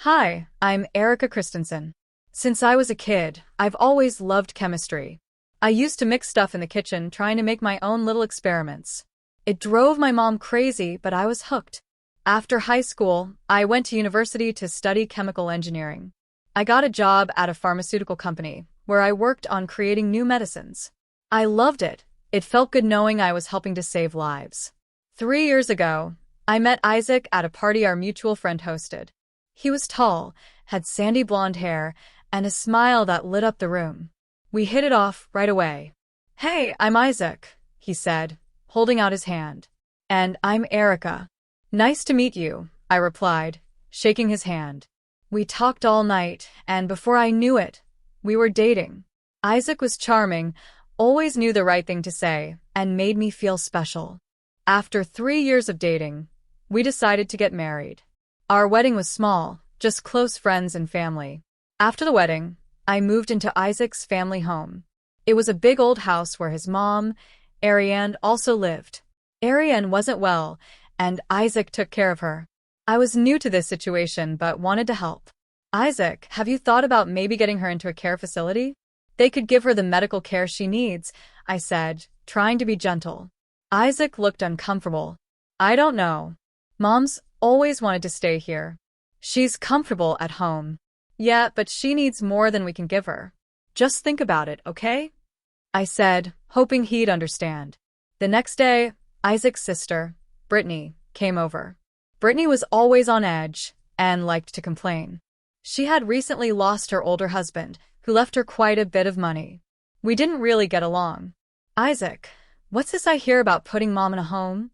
Hi, I'm Erica Christensen. Since I was a kid, I've always loved chemistry. I used to mix stuff in the kitchen trying to make my own little experiments. It drove my mom crazy, but I was hooked. After high school, I went to university to study chemical engineering. I got a job at a pharmaceutical company, where I worked on creating new medicines. I loved it. It felt good knowing I was helping to save lives. 3 years ago, I met Isaac at a party our mutual friend hosted. He was tall, had sandy blonde hair, and a smile that lit up the room. We hit it off right away. "Hey, I'm Isaac," he said, holding out his hand. "And I'm Erica." "Nice to meet you," I replied, shaking his hand. We talked all night, and before I knew it, we were dating. Isaac was charming, always knew the right thing to say, and made me feel special. After 3 years of dating, we decided to get married. Our wedding was small, just close friends and family. After the wedding, I moved into Isaac's family home. It was a big old house where his mom, Ariane, also lived. Ariane wasn't well, and Isaac took care of her. I was new to this situation but wanted to help. "Isaac, have you thought about maybe getting her into a care facility? They could give her the medical care she needs," I said, trying to be gentle. Isaac looked uncomfortable. "I don't know. Mom's always wanted to stay here. She's comfortable at home." "Yeah, but she needs more than we can give her. Just think about it, okay?" I said, hoping he'd understand. The next day, Isaac's sister, Britney, came over. Britney was always on edge and liked to complain. She had recently lost her older husband, who left her quite a bit of money. We didn't really get along. "Isaac, what's this I hear about putting Mom in a home?"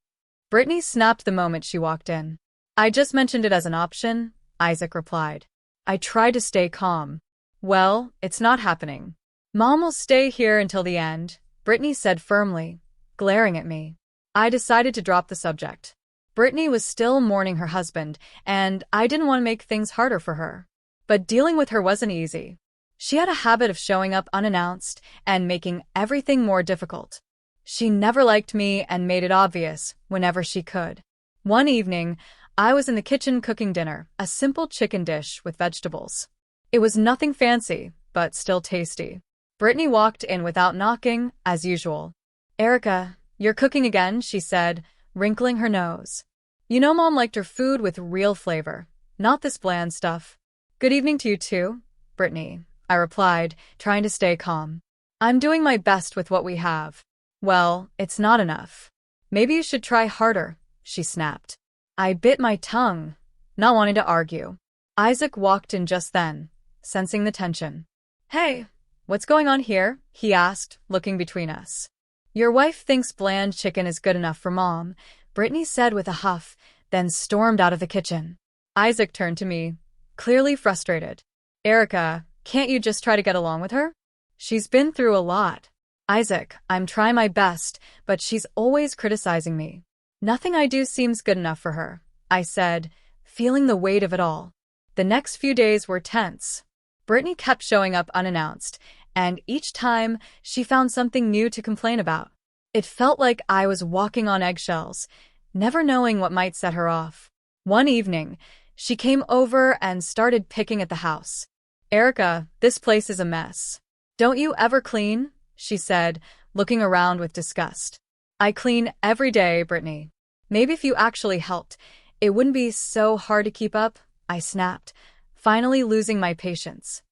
Britney snapped the moment she walked in. "I just mentioned it as an option," Isaac replied. I tried to stay calm. "Well, it's not happening. Mom will stay here until the end," Britney said firmly, glaring at me. I decided to drop the subject. Britney was still mourning her husband, and I didn't want to make things harder for her. But dealing with her wasn't easy. She had a habit of showing up unannounced and making everything more difficult. She never liked me and made it obvious whenever she could. One evening, I was in the kitchen cooking dinner, a simple chicken dish with vegetables. It was nothing fancy, but still tasty. Britney walked in without knocking, as usual. "Erica, you're cooking again," she said, wrinkling her nose. "You know Mom liked her food with real flavor, not this bland stuff." "Good evening to you too, Britney," I replied, trying to stay calm. "I'm doing my best with what we have." "Well, it's not enough. Maybe you should try harder," she snapped. I bit my tongue, not wanting to argue. Isaac walked in just then, sensing the tension. "Hey, what's going on here?" he asked, looking between us. "Your wife thinks bland chicken is good enough for Mom," Britney said with a huff, then stormed out of the kitchen. Isaac turned to me, clearly frustrated. "Erica, can't you just try to get along with her? She's been through a lot." "Isaac, I'm trying my best, but she's always criticizing me. Nothing I do seems good enough for her," I said, feeling the weight of it all. The next few days were tense. Britney kept showing up unannounced, and each time she found something new to complain about. It felt like I was walking on eggshells, never knowing what might set her off. One evening, she came over and started picking at the house. "Erica, this place is a mess. Don't you ever clean?" she said, looking around with disgust. "I clean every day, Britney. Maybe if you actually helped, it wouldn't be so hard to keep up," I snapped, finally losing my patience.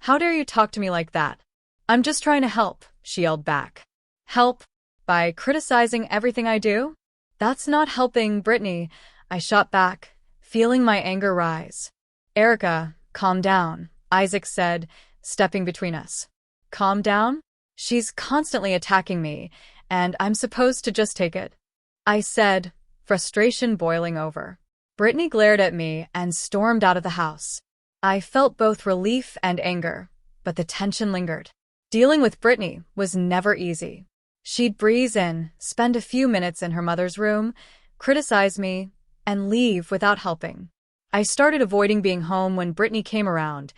"How dare you talk to me like that? I'm just trying to help," she yelled back. "Help? By criticizing everything I do? That's not helping, Britney," I shot back, feeling my anger rise. "Erica, calm down," Isaac said, stepping between us. "Calm down? She's constantly attacking me, and I'm supposed to just take it," I said, frustration boiling over. Britney glared at me and stormed out of the house. I felt both relief and anger, but the tension lingered. Dealing with Britney was never easy. She'd breeze in, spend a few minutes in her mother's room, criticize me, and leave without helping. I started avoiding being home when Britney came around.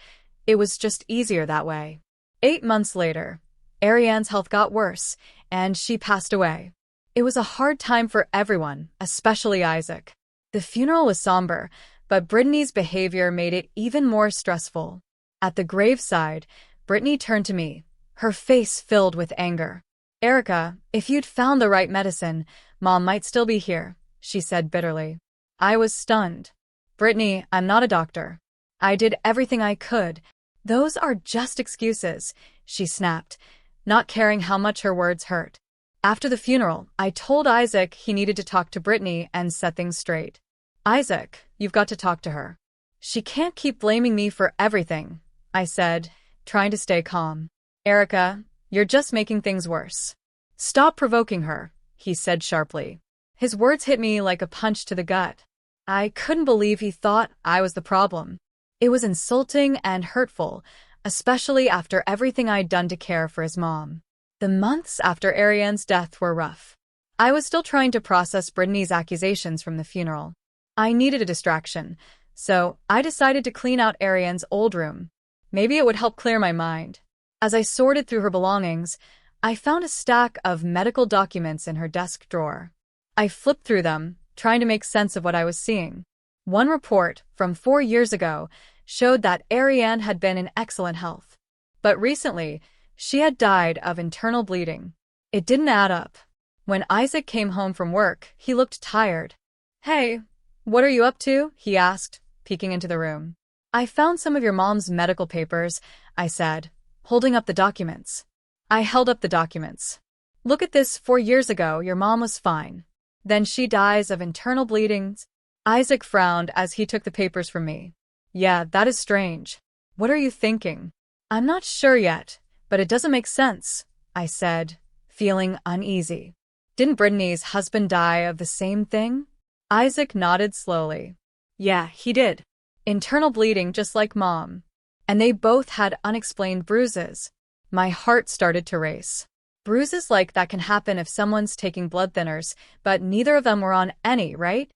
It was just easier that way. 8 months later, Ariane's health got worse, and she passed away. It was a hard time for everyone, especially Isaac. The funeral was somber, but Britney's behavior made it even more stressful. At the graveside, Britney turned to me, her face filled with anger. "Erica, if you'd found the right medicine, Mom might still be here," she said bitterly. I was stunned. "Britney, I'm not a doctor. I did everything I could." "Those are just excuses," she snapped, not caring how much her words hurt. After the funeral, I told Isaac he needed to talk to Britney and set things straight. "Isaac, you've got to talk to her. She can't keep blaming me for everything," I said, trying to stay calm. "Erica, you're just making things worse. Stop provoking her," he said sharply. His words hit me like a punch to the gut. I couldn't believe he thought I was the problem. It was insulting and hurtful, especially after everything I'd done to care for his mom. The months after Ariane's death were rough. I was still trying to process Britney's accusations from the funeral. I needed a distraction, so I decided to clean out Ariane's old room. Maybe it would help clear my mind. As I sorted through her belongings, I found a stack of medical documents in her desk drawer. I flipped through them, trying to make sense of what I was seeing. One report from 4 years ago showed that Ariane had been in excellent health. But recently, she had died of internal bleeding. It didn't add up. When Isaac came home from work, he looked tired. "Hey, what are you up to?" he asked, peeking into the room. "I found some of your mom's medical papers," I said, holding up the documents. I held up the documents. "Look at this, 4 years ago, your mom was fine. Then she dies of internal bleedings." Isaac frowned as he took the papers from me. "Yeah, that is strange. What are you thinking?" "I'm not sure yet, but it doesn't make sense," I said, feeling uneasy. "Didn't Britney's husband die of the same thing?" Isaac nodded slowly. "Yeah, he did. Internal bleeding just like Mom. And they both had unexplained bruises." My heart started to race. Bruises like that can happen if someone's taking blood thinners, but neither of them were on any, right?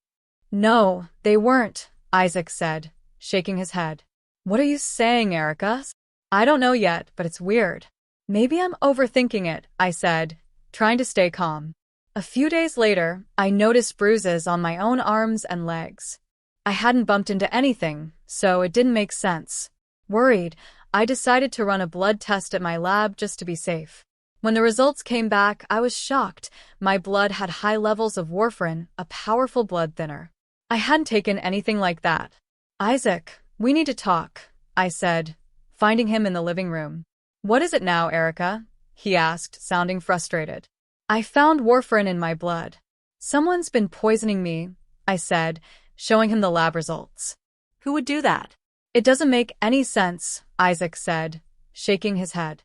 "No, they weren't," Isaac said, shaking his head. "What are you saying, Erica?" "I don't know yet, but it's weird. Maybe I'm overthinking it," I said, trying to stay calm. A few days later, I noticed bruises on my own arms and legs. I hadn't bumped into anything, so it didn't make sense. Worried, I decided to run a blood test at my lab just to be safe. When the results came back, I was shocked. My blood had high levels of warfarin, a powerful blood thinner. I hadn't taken anything like that. "Isaac, we need to talk," I said, finding him in the living room. "What is it now, Erica?" he asked, sounding frustrated. "I found warfarin in my blood. Someone's been poisoning me," I said, showing him the lab results. "Who would do that?" "It doesn't make any sense," Isaac said, shaking his head.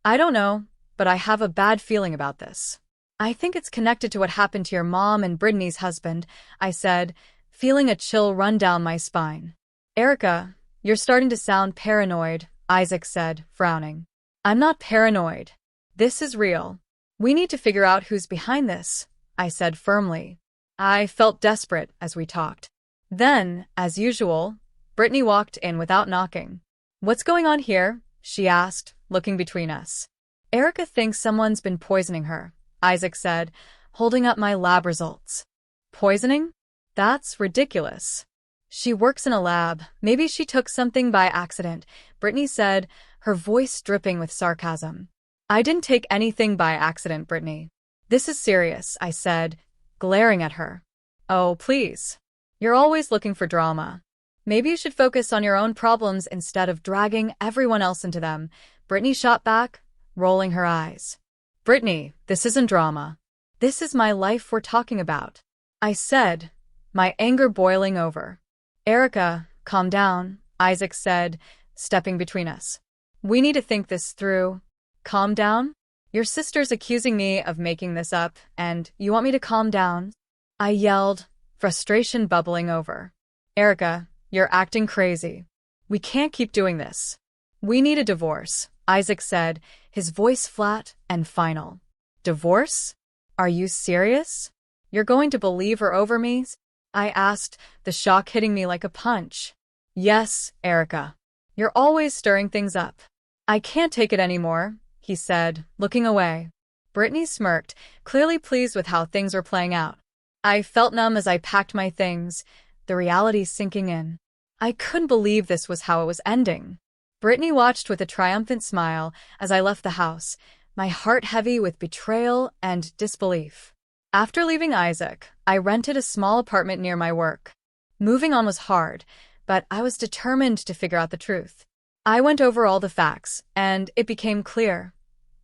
"I don't know, but I have a bad feeling about this. I think it's connected to what happened to your mom and Britney's husband," I said, feeling a chill run down my spine. "Erica, you're starting to sound paranoid," Isaac said, frowning. "I'm not paranoid. This is real. We need to figure out who's behind this," I said firmly. I felt desperate as we talked. Then, as usual, Britney walked in without knocking. "What's going on here?" she asked, looking between us. "Erica thinks someone's been poisoning her," Isaac said, holding up my lab results. "Poisoning? That's ridiculous. She works in a lab. Maybe she took something by accident," Britney said, her voice dripping with sarcasm. "I didn't take anything by accident, Britney. This is serious," I said, glaring at her. "Oh, please. You're always looking for drama. Maybe you should focus on your own problems instead of dragging everyone else into them," Britney shot back, rolling her eyes. "Britney, this isn't drama. This is my life we're talking about," I said, my anger boiling over. "Erica, calm down," Isaac said, stepping between us. "We need to think this through." "Calm down? Your sister's accusing me of making this up, and you want me to calm down?" I yelled, frustration bubbling over. "Erica, you're acting crazy. We can't keep doing this. We need a divorce," Isaac said, his voice flat and final. "Divorce? Are you serious? You're going to believe her over me?" I asked, the shock hitting me like a punch. "Yes, Erica. You're always stirring things up. I can't take it anymore," he said, looking away. Britney smirked, clearly pleased with how things were playing out. I felt numb as I packed my things, the reality sinking in. I couldn't believe this was how it was ending. Britney watched with a triumphant smile as I left the house, my heart heavy with betrayal and disbelief. After leaving Isaac, I rented a small apartment near my work. Moving on was hard, but I was determined to figure out the truth. I went over all the facts, and it became clear.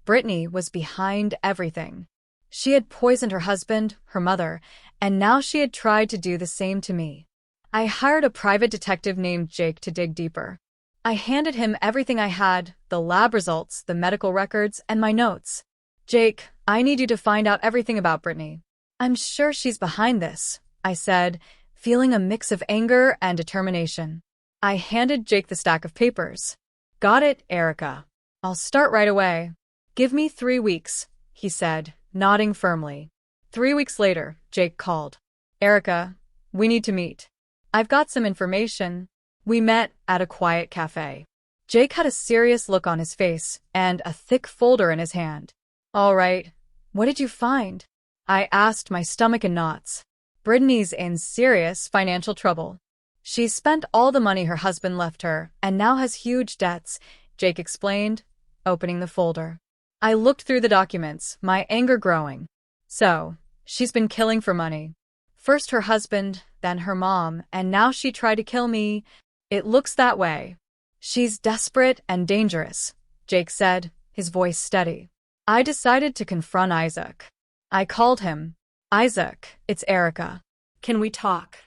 Britney was behind everything. She had poisoned her husband, her mother, and now she had tried to do the same to me. I hired a private detective named Jake to dig deeper. I handed him everything I had, the lab results, the medical records, and my notes. "Jake, I need you to find out everything about Britney. I'm sure she's behind this," I said, feeling a mix of anger and determination. I handed Jake the stack of papers. "Got it, Erica. I'll start right away." "Give me 3 weeks," he said, nodding firmly. 3 weeks later, Jake called. "Erica, we need to meet. I've got some information." We met at a quiet cafe. Jake had a serious look on his face and a thick folder in his hand. "All right, what did you find?" I asked, my stomach in knots. "Britney's in serious financial trouble. She's spent all the money her husband left her and now has huge debts," Jake explained, opening the folder. I looked through the documents, my anger growing. "So, she's been killing for money. First her husband, then her mom, and now she tried to kill me. It looks that way." "She's desperate and dangerous," Jake said, his voice steady. I decided to confront Isaac. I called him. "Isaac, it's Erica. Can we talk?"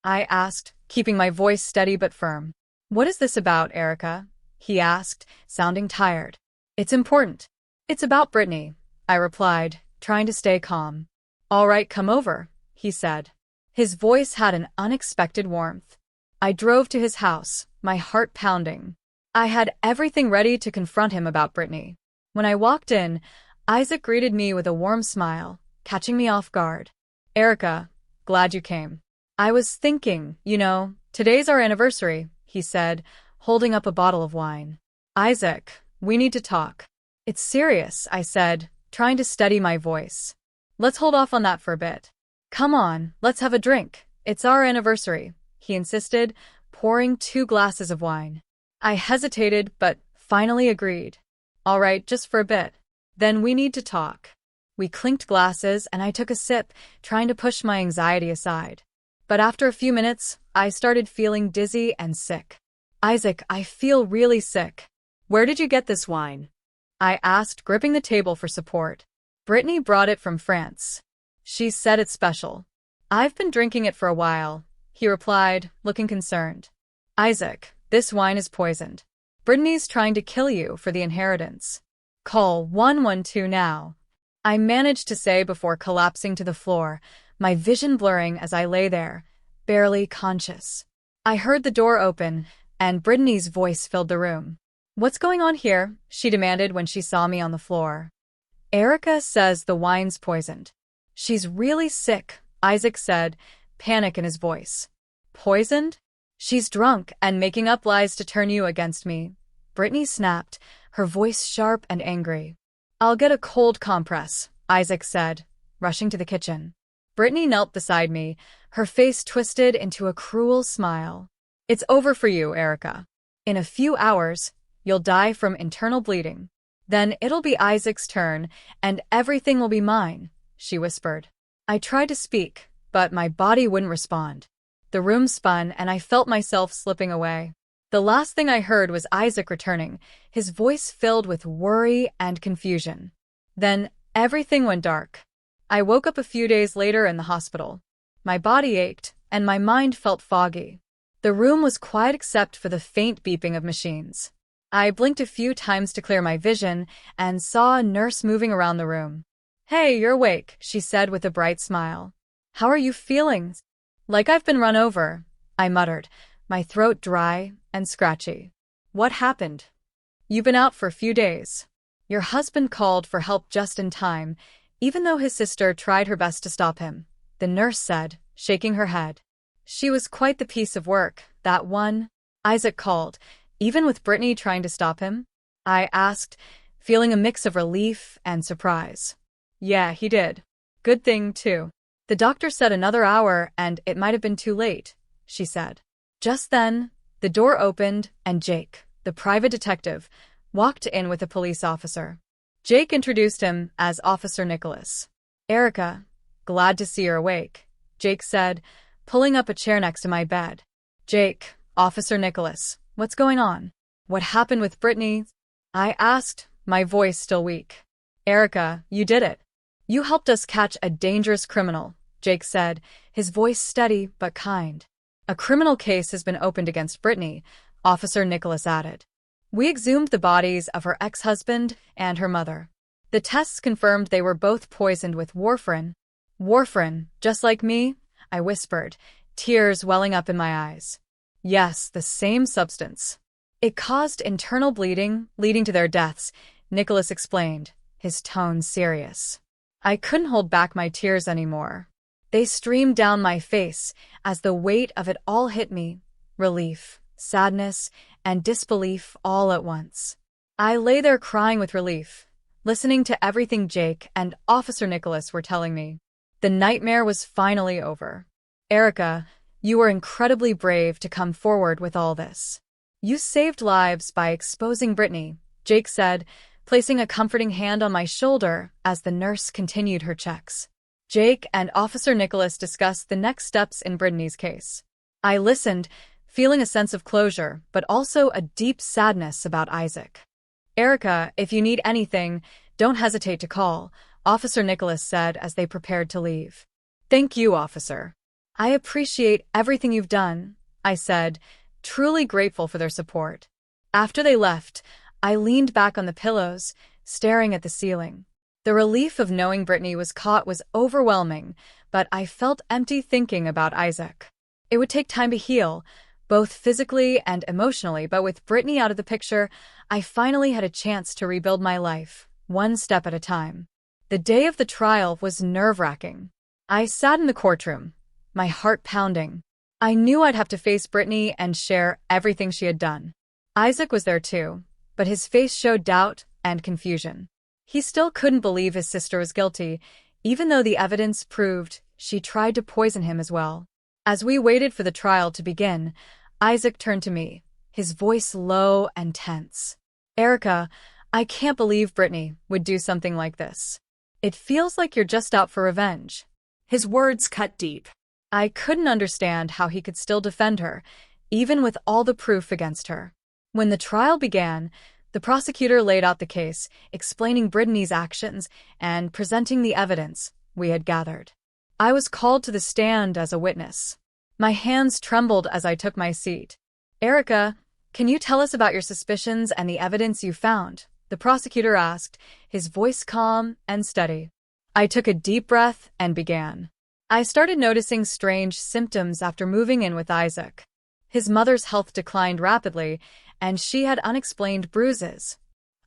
I asked, keeping my voice steady but firm. "What is this about, Erica?" he asked, sounding tired. "It's important. It's about Britney," I replied, trying to stay calm. "All right, come over," he said. His voice had an unexpected warmth. I drove to his house, my heart pounding. I had everything ready to confront him about Britney. When I walked in, Isaac greeted me with a warm smile, catching me off guard. "Erica, glad you came. I was thinking, today's our anniversary," he said, holding up a bottle of wine. "Isaac, we need to talk." "It's serious," I said, trying to steady my voice. "Let's hold off on that for a bit. Come on, let's have a drink. It's our anniversary," he insisted, pouring 2 glasses of wine. I hesitated, but finally agreed. "All right, just for a bit. Then we need to talk." We clinked glasses, and I took a sip, trying to push my anxiety aside. But after a few minutes, I started feeling dizzy and sick. "Isaac, I feel really sick." "Where did you get this wine?" I asked, gripping the table for support. "Britney brought it from France. She said it's special." "I've been drinking it for a while," he replied, looking concerned. "Isaac, this wine is poisoned. Britney's trying to kill you for the inheritance. Call 112 now." I managed to say before collapsing to the floor, my vision blurring as I lay there, barely conscious. I heard the door open, and Britney's voice filled the room. "What's going on here?" she demanded when she saw me on the floor. "Erica says the wine's poisoned. She's really sick," Isaac said, panic in his voice. "Poisoned? She's drunk and making up lies to turn you against me," Britney snapped, her voice sharp and angry. "I'll get a cold compress," Isaac said, rushing to the kitchen. Britney knelt beside me, her face twisted into a cruel smile. "It's over for you, Erica. In a few hours, you'll die from internal bleeding. Then it'll be Isaac's turn, and everything will be mine," she whispered. I tried to speak, but my body wouldn't respond. The room spun, and I felt myself slipping away. The last thing I heard was Isaac returning, his voice filled with worry and confusion. Then everything went dark. I woke up a few days later in the hospital. My body ached, and my mind felt foggy. The room was quiet except for the faint beeping of machines. I blinked a few times to clear my vision and saw a nurse moving around the room. "Hey, you're awake," she said with a bright smile. "How are you feeling?" "Like I've been run over," I muttered, my throat dry and scratchy. "What happened?" "You've been out for a few days. Your husband called for help just in time, even though his sister tried her best to stop him," the nurse said, shaking her head. "She was quite the piece of work, that one," Isaac called, "even with Britney trying to stop him?" I asked, feeling a mix of relief and surprise. "Yeah, he did. Good thing, too. The doctor said another hour and it might have been too late," she said. Just then, the door opened and Jake, the private detective, walked in with a police officer. Jake introduced him as Officer Nicholas. "Erica, glad to see you're awake," Jake said, pulling up a chair next to my bed. "Jake, Officer Nicholas, what's going on? What happened with Britney?" I asked, my voice still weak. "Erica, you did it. You helped us catch a dangerous criminal," Jake said, his voice steady but kind. "A criminal case has been opened against Britney," Officer Nicholas added. "We exhumed the bodies of her ex-husband and her mother. The tests confirmed they were both poisoned with warfarin." "Warfarin, just like me?" I whispered, tears welling up in my eyes. "Yes, the same substance. It caused internal bleeding, leading to their deaths," Nicholas explained, his tone serious. I couldn't hold back my tears anymore. They streamed down my face as the weight of it all hit me, relief, sadness, and disbelief all at once. I lay there crying with relief, listening to everything Jake and Officer Nicholas were telling me. The nightmare was finally over. "Erica, you were incredibly brave to come forward with all this. You saved lives by exposing Britney," Jake said, placing a comforting hand on my shoulder as the nurse continued her checks. Jake and Officer Nicholas discussed the next steps in Britney's case. I listened, feeling a sense of closure, but also a deep sadness about Isaac. "Erica, if you need anything, don't hesitate to call," Officer Nicholas said as they prepared to leave. "Thank you, officer. I appreciate everything you've done," I said, truly grateful for their support. After they left, I leaned back on the pillows, staring at the ceiling. The relief of knowing Britney was caught was overwhelming, but I felt empty thinking about Isaac. It would take time to heal, both physically and emotionally, but with Britney out of the picture, I finally had a chance to rebuild my life, one step at a time. The day of the trial was nerve-wracking. I sat in the courtroom, my heart pounding. I knew I'd have to face Britney and share everything she had done. Isaac was there too, but his face showed doubt and confusion. He still couldn't believe his sister was guilty, even though the evidence proved she tried to poison him as well. As we waited for the trial to begin, Isaac turned to me, his voice low and tense. "Erica, I can't believe Britney would do something like this. It feels like you're just out for revenge." His words cut deep. I couldn't understand how he could still defend her, even with all the proof against her. When the trial began, the prosecutor laid out the case, explaining Britney's actions and presenting the evidence we had gathered. I was called to the stand as a witness. My hands trembled as I took my seat. "Erica, can you tell us about your suspicions and the evidence you found?" the prosecutor asked, his voice calm and steady. I took a deep breath and began. I started noticing strange symptoms after moving in with Isaac. His mother's health declined rapidly, and she had unexplained bruises.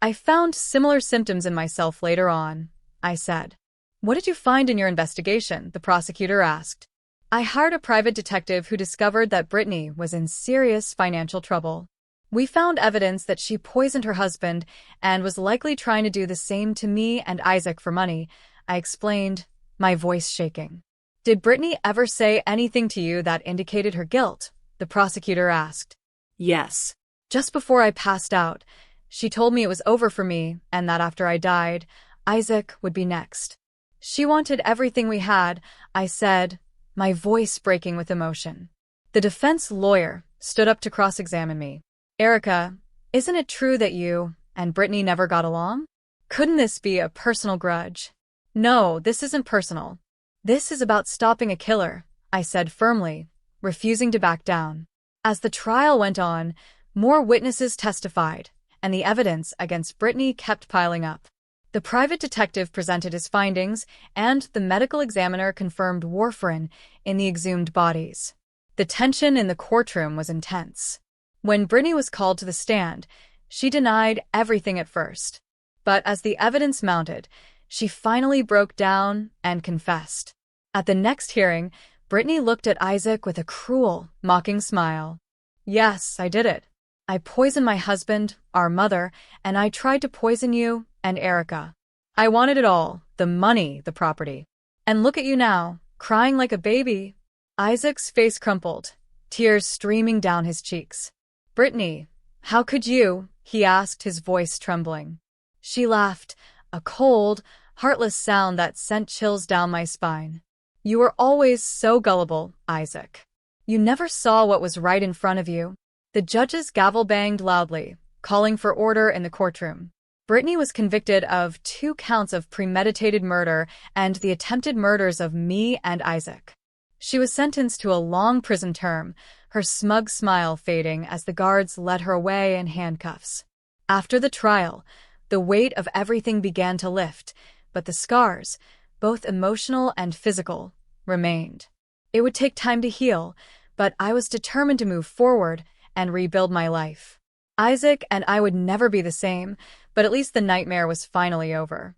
"I found similar symptoms in myself later on," I said. "What did you find in your investigation?" the prosecutor asked. "I hired a private detective who discovered that Britney was in serious financial trouble. We found evidence that she poisoned her husband and was likely trying to do the same to me and Isaac for money," I explained, my voice shaking. "Did Britney ever say anything to you that indicated her guilt?" the prosecutor asked. "Yes. Just before I passed out, she told me it was over for me and that after I died, Isaac would be next. She wanted everything we had," I said, my voice breaking with emotion. The defense lawyer stood up to cross-examine me. "Erica, isn't it true that you and Britney never got along? Couldn't this be a personal grudge?" "No, this isn't personal. This is about stopping a killer," I said firmly, refusing to back down. As the trial went on, more witnesses testified, and the evidence against Britney kept piling up. The private detective presented his findings, and the medical examiner confirmed warfarin in the exhumed bodies. The tension in the courtroom was intense. When Britney was called to the stand, she denied everything at first. But as the evidence mounted, she finally broke down and confessed. At the next hearing, Britney looked at Isaac with a cruel, mocking smile. "Yes, I did it. I poisoned my husband, our mother, and I tried to poison you and Erica. I wanted it all, the money, the property. And look at you now, crying like a baby." Isaac's face crumpled, tears streaming down his cheeks. "Britney, how could you?" he asked, his voice trembling. She laughed, a cold, heartless sound that sent chills down my spine. "You were always so gullible, Isaac. You never saw what was right in front of you." The judge's gavel banged loudly, calling for order in the courtroom. Britney was convicted of 2 counts of premeditated murder and the attempted murders of me and Isaac. She was sentenced to a long prison term, her smug smile fading as the guards led her away in handcuffs. After the trial, the weight of everything began to lift, but the scars, both emotional and physical, remained. It would take time to heal, but I was determined to move forward and rebuild my life. Isaac and I would never be the same, but at least the nightmare was finally over.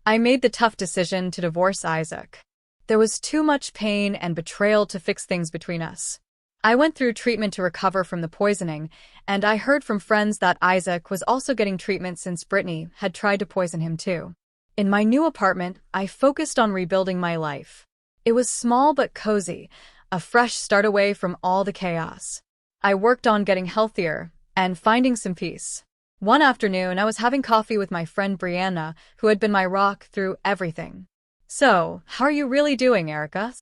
I made the tough decision to divorce Isaac. There was too much pain and betrayal to fix things between us. I went through treatment to recover from the poisoning, and I heard from friends that Isaac was also getting treatment since Britney had tried to poison him too. In my new apartment, I focused on rebuilding my life. It was small but cozy, a fresh start away from all the chaos. I worked on getting healthier and finding some peace. One afternoon, I was having coffee with my friend Brianna, who had been my rock through everything. "So, how are you really doing, Erica?"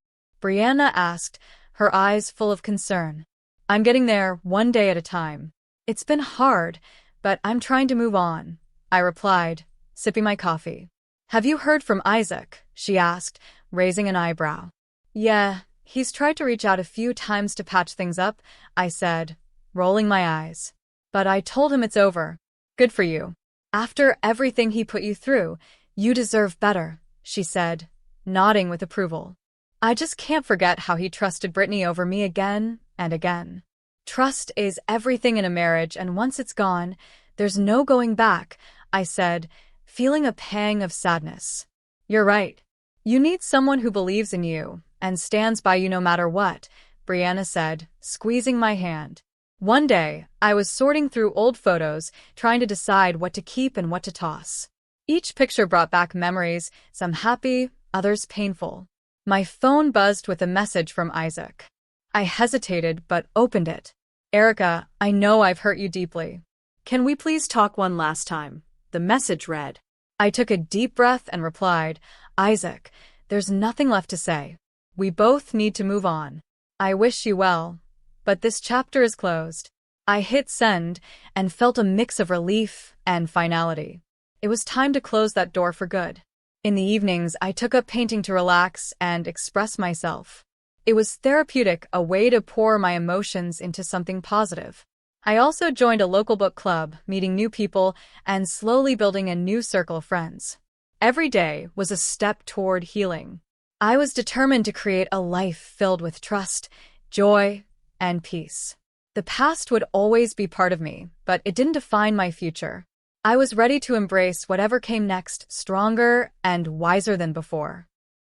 Brianna asked, her eyes full of concern. "I'm getting there one day at a time. It's been hard, but I'm trying to move on," I replied, sipping my coffee. "Have you heard from Isaac?" she asked, raising an eyebrow. "Yeah, he's tried to reach out a few times to patch things up," I said, rolling my eyes. "But I told him it's over." "Good for you. After everything he put you through, you deserve better," she said, nodding with approval. "I just can't forget how he trusted Britney over me again and again. Trust is everything in a marriage, and once it's gone, there's no going back," I said, feeling a pang of sadness. "You're right. You need someone who believes in you and stands by you no matter what," Brianna said, squeezing my hand. One day, I was sorting through old photos, trying to decide what to keep and what to toss. Each picture brought back memories, some happy, others painful. My phone buzzed with a message from Isaac. I hesitated but opened it. "Erica, I know I've hurt you deeply. Can we please talk one last time?" The message read. I took a deep breath and replied, "Isaac, there's nothing left to say. We both need to move on. I wish you well, but this chapter is closed." I hit send and felt a mix of relief and finality. It was time to close that door for good. In the evenings, I took up painting to relax and express myself. It was therapeutic, a way to pour my emotions into something positive. I also joined a local book club, meeting new people and slowly building a new circle of friends. Every day was a step toward healing. I was determined to create a life filled with trust, joy, and peace. The past would always be part of me, but it didn't define my future. I was ready to embrace whatever came next, stronger and wiser than before.